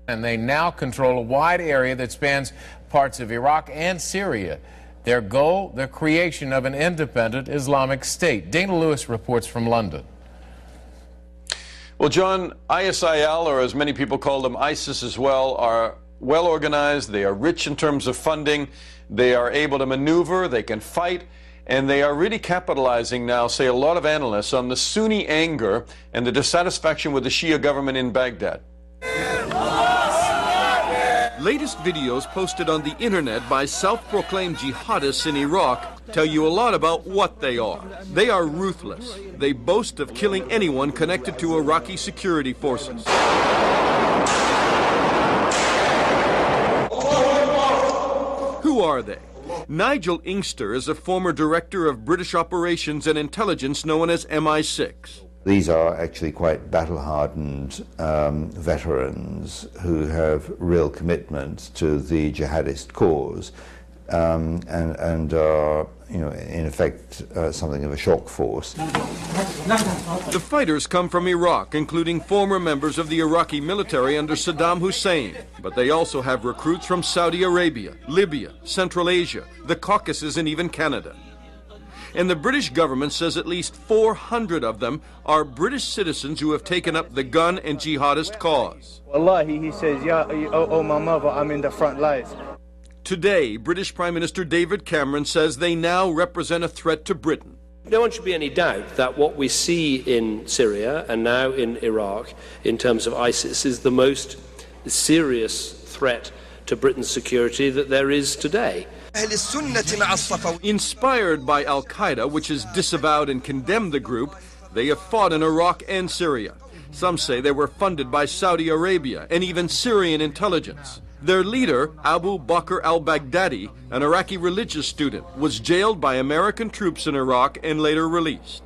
And they now control a wide area that spans parts of Iraq and Syria. Their goal, the creation of an independent Islamic State. Dana Lewis reports from London. Well, John, ISIL, or as many people call them, ISIS as well, are well organized. They are rich in terms of funding. They are able to maneuver. They can fight. And they are really capitalizing now, say a lot of analysts, on the Sunni anger and the dissatisfaction with the Shia government in Baghdad. Latest videos posted on the internet by self-proclaimed jihadists in Iraq tell you a lot about what they are. They are ruthless. They boast of killing anyone connected to Iraqi security forces. Who are they? Nigel Inkster is a former director of British operations and intelligence known as MI6. These are actually quite battle-hardened veterans who have real commitment to the jihadist cause and are, in effect, something of a shock force. The fighters come from Iraq, including former members of the Iraqi military under Saddam Hussein. But they also have recruits from Saudi Arabia, Libya, Central Asia, the Caucasus, and even Canada. And the British government says at least 400 of them are British citizens who have taken up the gun and jihadist cause. Wallahi, he says, yeah, oh my mother, I'm in the front lines. Today, British Prime Minister David Cameron says they now represent a threat to Britain. No one should be any doubt that what we see in Syria and now in Iraq in terms of ISIS is the most serious threat to Britain's security that there is today. Inspired by Al-Qaeda, which has disavowed and condemned the group, they have fought in Iraq and Syria. Some say they were funded by Saudi Arabia and even Syrian intelligence. Their leader, Abu Bakr al-Baghdadi, an Iraqi religious student, was jailed by American troops in Iraq and later released.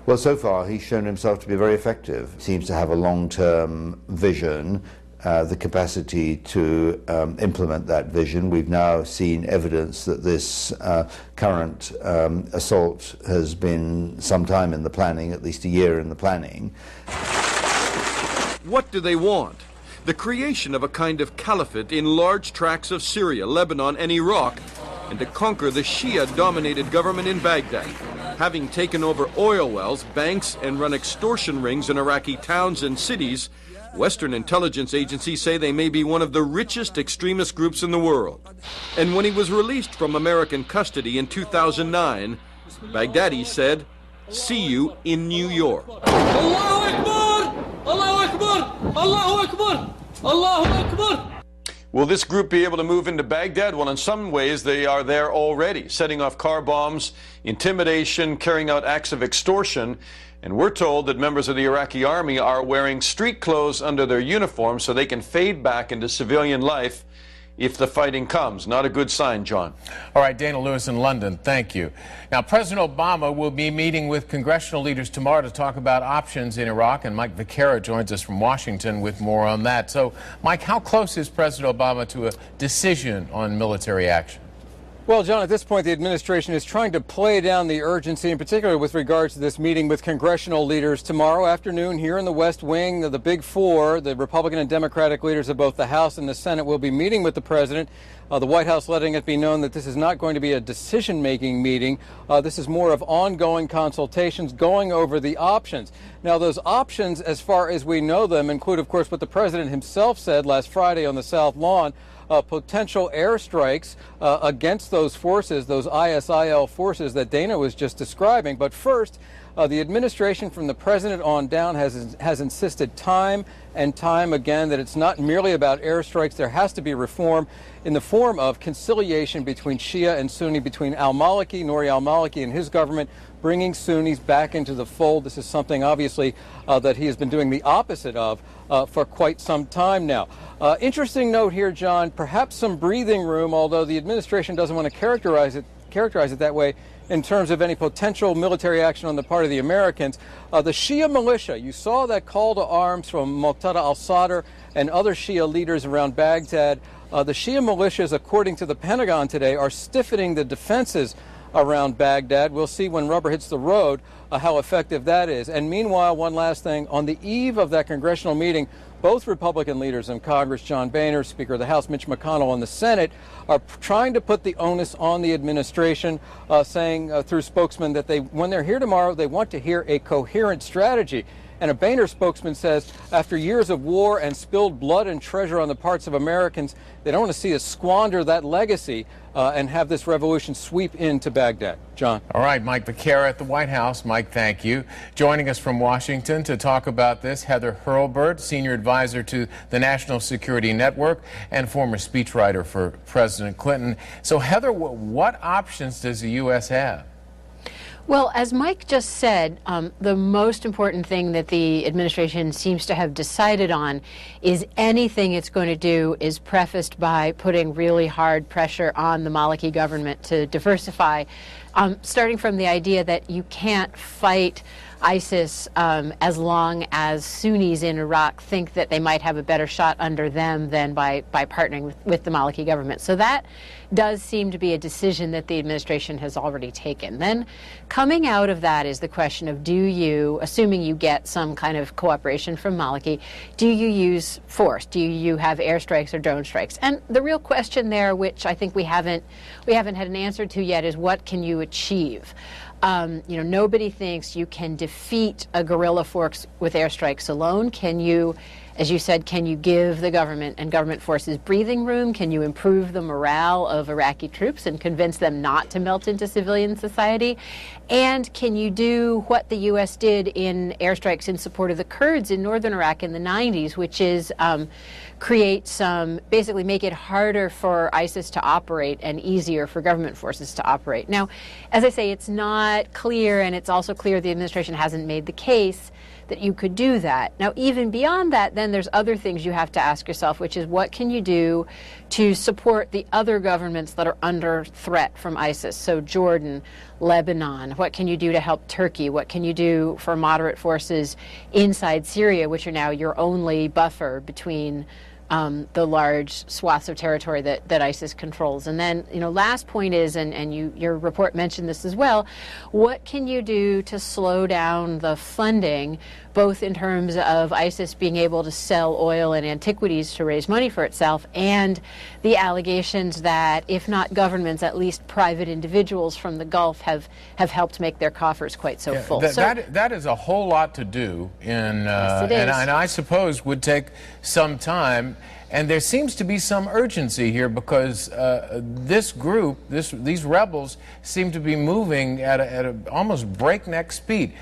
Well, so far he's shown himself to be very effective. Seems to have a long-term vision, the capacity to implement that vision. We've now seen evidence that this current assault has been some time in the planning, at least a year in the planning. What do they want? The creation of a kind of caliphate in large tracts of Syria, Lebanon, and Iraq, and to conquer the Shia-dominated government in Baghdad. Having taken over oil wells, banks, and run extortion rings in Iraqi towns and cities, Western intelligence agencies say they may be one of the richest extremist groups in the world. And when he was released from American custody in 2009, Baghdadi said, "See you in New York." Allahu Akbar! Allahu Akbar! Allahu Akbar! Allahu Akbar! Will this group be able to move into Baghdad? Well, in some ways, they are there already, setting off car bombs, intimidation, carrying out acts of extortion. And we're told that members of the Iraqi army are wearing street clothes under their uniforms so they can fade back into civilian life if the fighting comes. Not a good sign, John. All right, Dana Lewis in London, thank you. Now, President Obama will be meeting with congressional leaders tomorrow to talk about options in Iraq, and Mike Vaquera joins us from Washington with more on that. So, Mike, how close is President Obama to a decision on military action? Well, John, at this point, the administration is trying to play down the urgency, in particular with regards to this meeting with congressional leaders tomorrow afternoon here in the West Wing. The Big Four, the Republican and Democratic leaders of both the House and the Senate, will be meeting with the president. The White House letting it be known that this is not going to be a decision-making meeting. This is more of ongoing consultations going over the options. Now, those options, as far as we know them, include, of course, what the president himself said last Friday on the South Lawn, potential airstrikes against those forces, those ISIL forces that Dana was just describing. But first, the administration from the president on down has insisted time and time again that it's not merely about airstrikes. There has to be reform in the form of conciliation between Shia and Sunni, between al-Maliki, Nouri al-Maliki and his government, bringing Sunnis back into the fold. This is something, obviously, that he has been doing the opposite of for quite some time now. Interesting note here, John, perhaps some breathing room, although the administration doesn't want to characterize it that way in terms of any potential military action on the part of the Americans. The Shia militia, you saw that call to arms from Muqtada al-Sadr and other Shia leaders around Baghdad. The Shia militias, according to the Pentagon today, are stiffening the defenses around Baghdad. We'll see when rubber hits the road how effective that is. And meanwhile, one last thing, on the eve of that congressional meeting, both Republican leaders in Congress, John Boehner, Speaker of the House Mitch McConnell, and the Senate are trying to put the onus on the administration, saying through spokesmen that when they're here tomorrow, they want to hear a coherent strategy. And a Boehner spokesman says after years of war and spilled blood and treasure on the parts of Americans, they don't want to see us squander that legacy and have this revolution sweep into Baghdad. John. All right, Mike Vaquera at the White House. Mike, thank you. Joining us from Washington to talk about this, Heather Hurlburt, Senior Advisor to the National Security Network and former speechwriter for President Clinton. So, Heather, what options does the U.S. have? Well, as Mike just said, the most important thing that the administration seems to have decided on is anything it's going to do is prefaced by putting really hard pressure on the Maliki government to diversify, starting from the idea that you can't fight ISIS as long as Sunnis in Iraq think that they might have a better shot under them than by partnering with the Maliki government. So that does seem to be a decision that the administration has already taken. Then coming out of that is the question of, do you, assuming you get some kind of cooperation from Maliki, do you use force? Do you have airstrikes or drone strikes? And the real question there, which I think we haven't had an answer to yet, is what can you achieve? Nobody thinks you can defeat a guerrilla force with airstrikes alone. Can you, as you said, can you give the government and government forces breathing room? Can you improve the morale of Iraqi troops and convince them not to melt into civilian society? And can you do what the U.S. did in airstrikes in support of the Kurds in northern Iraq in the 90s, which is basically make it harder for ISIS to operate and easier for government forces to operate. Now, as I say, it's not clear, and it's also clear the administration hasn't made the case that you could do that. Now, even beyond that, then there's other things you have to ask yourself, which is what can you do to support the other governments that are under threat from ISIS? So Jordan, Lebanon, what can you do to help Turkey? What can you do for moderate forces inside Syria, which are now your only buffer between the large swaths of territory that ISIS controls? And then, last point is, and your report mentioned this as well, what can you do to slow down the funding, both in terms of ISIS being able to sell oil and antiquities to raise money for itself, and the allegations that, if not governments, at least private individuals from the Gulf have helped make their coffers quite so full. That is a whole lot to do, and I suppose would take some time. And there seems to be some urgency here because this group, these rebels, seem to be moving at a almost breakneck speed.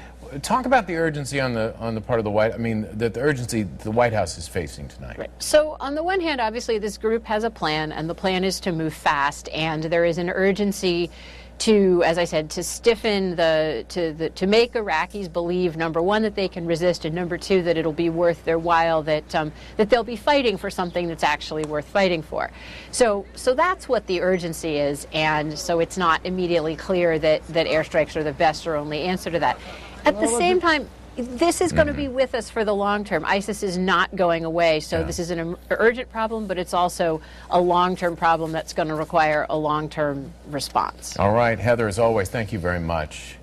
Talk about the urgency on the part of the the urgency the White House is facing tonight. Right. So on the one hand, obviously, this group has a plan, and the plan is to move fast, and there is an urgency to, as I said, to stiffen to make Iraqis believe, number one, that they can resist, and number two, that it'll be worth their while, that they'll be fighting for something that's actually worth fighting for. So that's what the urgency is, and so it's not immediately clear that airstrikes are the best or only answer to that. At the same time, this is going to be with us for the long term. ISIS is not going away, so this is an urgent problem, but it's also a long-term problem that's going to require a long-term response. All right, Heather, as always, thank you very much.